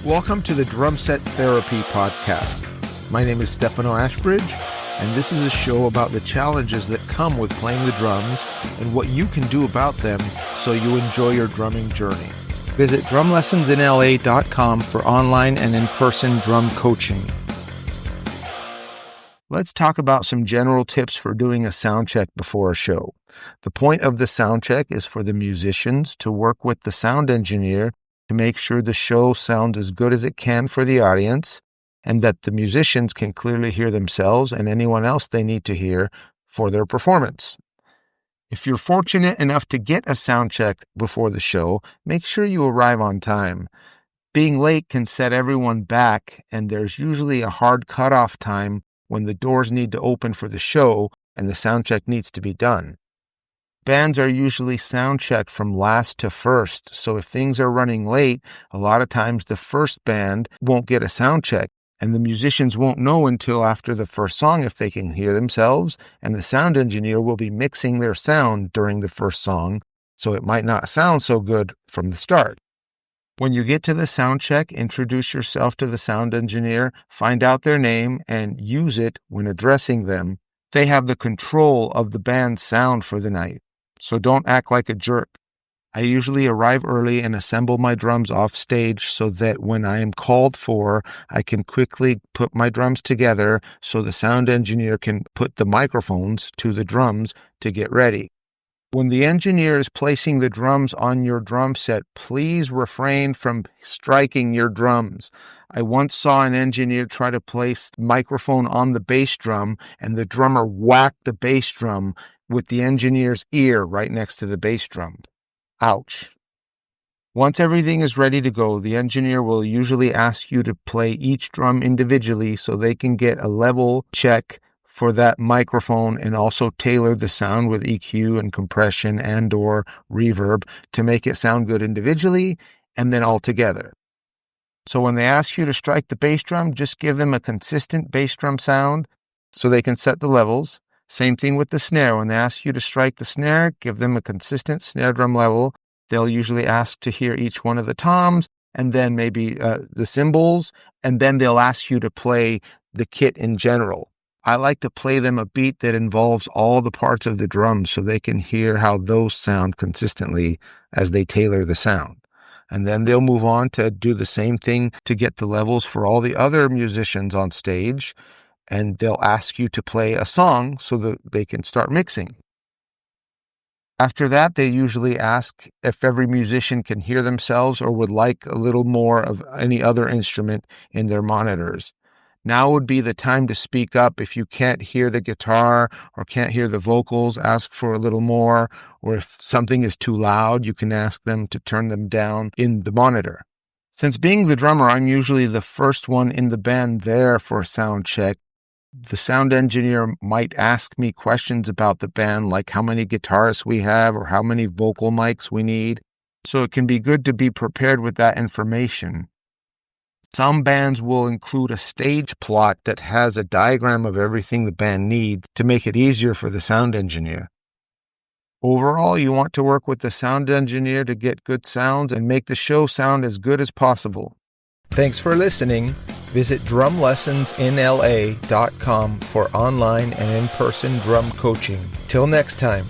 Welcome to the Drum Set Therapy Podcast. My name is Stefano Ashbridge, and this is a show about the challenges that come with playing the drums and what you can do about them so you enjoy your drumming journey. Visit drumlessonsinla.com for online and in-person drum coaching. Let's talk about some general tips for doing a sound check before a show. The point of the sound check is for the musicians to work with the sound engineer to make sure the show sounds as good as it can for the audience and that the musicians can clearly hear themselves and anyone else they need to hear for their performance. If you're fortunate enough to get a sound check before the show, make sure you arrive on time. Being late can set everyone back, and there's usually a hard cutoff time when the doors need to open for the show and the sound check needs to be done. Bands are usually sound checked from last to first, so if things are running late, a lot of times the first band won't get a sound check, and the musicians won't know until after the first song if they can hear themselves, and the sound engineer will be mixing their sound during the first song, so it might not sound so good from the start. When you get to the sound check, introduce yourself to the sound engineer, find out their name, and use it when addressing them. They have the control of the band's sound for the night, so don't act like a jerk. I usually arrive early and assemble my drums off stage so that when I am called for, I can quickly put my drums together so the sound engineer can put the microphones to the drums to get ready. When the engineer is placing the drums on your drum set, please refrain from striking your drums. I once saw an engineer try to place the microphone on the bass drum, and the drummer whacked the bass drum with the engineer's ear right next to the bass drum. Ouch. Once everything is ready to go, the engineer will usually ask you to play each drum individually so they can get a level check for that microphone and also tailor the sound with EQ and compression and or reverb to make it sound good individually and then all together. So when they ask you to strike the bass drum, just give them a consistent bass drum sound so they can set the levels. Same thing with the snare. When they ask you to strike the snare, give them a consistent snare drum level. They'll usually ask to hear each one of the toms and then maybe the cymbals, and then they'll ask you to play the kit in general. I like to play them a beat that involves all the parts of the drums so they can hear how those sound consistently as they tailor the sound. And then they'll move on to do the same thing to get the levels for all the other musicians on stage, and they'll ask you to play a song so that they can start mixing. After that, they usually ask if every musician can hear themselves or would like a little more of any other instrument in their monitors. Now would be the time to speak up. If you can't hear the guitar or can't hear the vocals, ask for a little more. Or if something is too loud, you can ask them to turn them down in the monitor. Since being the drummer, I'm usually the first one in the band there for a sound check. The sound engineer might ask me questions about the band, like how many guitarists we have or how many vocal mics we need. So it can be good to be prepared with that information. Some bands will include a stage plot that has a diagram of everything the band needs to make it easier for the sound engineer. Overall, you want to work with the sound engineer to get good sounds and make the show sound as good as possible. Thanks for listening. Visit drumlessonsinla.com for online and in-person drum coaching. Till next time.